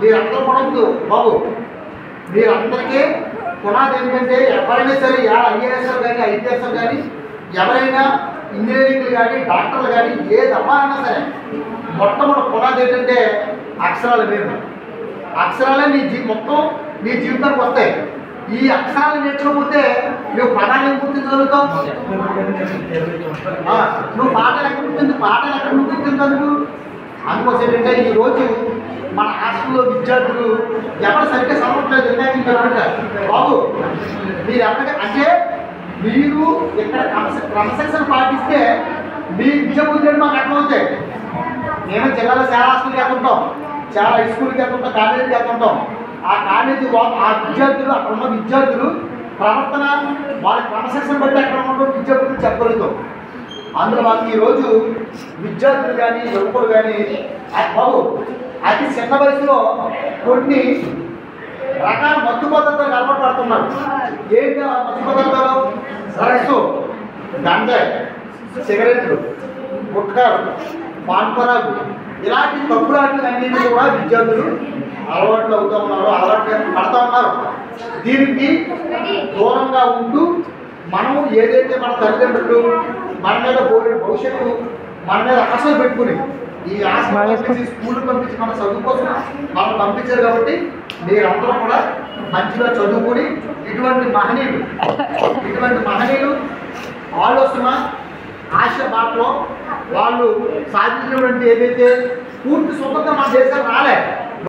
మీరందరూ పడవద్దు బాబు. మీరందరికీ పునాది ఏంటంటే ఎవరైనా సరే ఐఏఎస్లు కానీ ఐపీఎస్లు కానీ ఎవరైనా ఇంజనీరింగ్లు కానీ డాక్టర్లు కానీ ఏ దమ్మాలన్నా సరే మొట్టమొదటి పునాది ఏంటంటే అక్షరాలు. మీరు అక్షరాలే మొత్తం నీ జీవితానికి వస్తాయి. ఈ అక్షరాలు నేర్చుకోకపోతే నువ్వు పదాలు ఏం గుర్తించగలుగుతావు? నువ్వు పాటలు ఎక్కడ గుర్తించగలుగు? అందుకోసం ఏంటంటే ఈరోజు మన హాస్టల్లో విద్యార్థులు ఎవరు సరిగ్గా చదవట్లేదు. బాబు మీరు ఎవరికైనా అంటే మీరు ఇక్కడ క్రమశిక్షణ పాటిస్తే మీ విద్య బుద్ధులు మాకు అర్థమవుతాయి. మేము జిల్లాలో చాలా హాస్టల్కి వెళ్తుంటాం, చాలా హై స్కూల్కి వెళ్తుంటాం, కాలేజీకి వెళ్తుంటాం. ఆ కాలేజీ ఆ విద్యార్థులు అక్కడ ఉన్న విద్యార్థులు ప్రవర్తన వాళ్ళ క్రమశిక్షణ బట్టి అక్కడ ఉన్న విద్యార్థులు చెప్పగలుగుతాం. అందులో మాకు ఈరోజు విద్యార్థులు కానీ యువకులు కానీ బాబు అతి చిన్న వయసులో కొన్ని రకాల మత్తు పదార్థాలు అలవాటు పడుతున్నారు. ఏంటి ఆ మత్తు పదార్థాలు? డ్రగ్స్, గంజాయి, సిగరెట్లు, గుట్కాలు, పాన్పరాలు, ఇలాంటి తప్పులాట్లు అన్నింటినీ కూడా విద్యార్థులు అలవాట్లు అవుతూ ఉన్నారు, అలవాటు పడుతూ ఉన్నారు. దీనికి దూరంగా ఉంటూ మనం ఏదైతే మన తల్లిదండ్రులు మన మీద భవిష్యత్తు మన మీద ఆశలు పెట్టుకుని ఈ ఆశ స్కూల్ పంపించి మన చదువు కోసం మనం పంపించారు. కాబట్టి మీరందరూ కూడా మంచిగా చదువుకుని ఇటువంటి మహనీయులు ఆలోచన ఆశ బాటలో వాళ్ళు సాధించినటువంటి ఏదైతే పూర్తి స్వతంత్రం మన దేశానికి రాలే.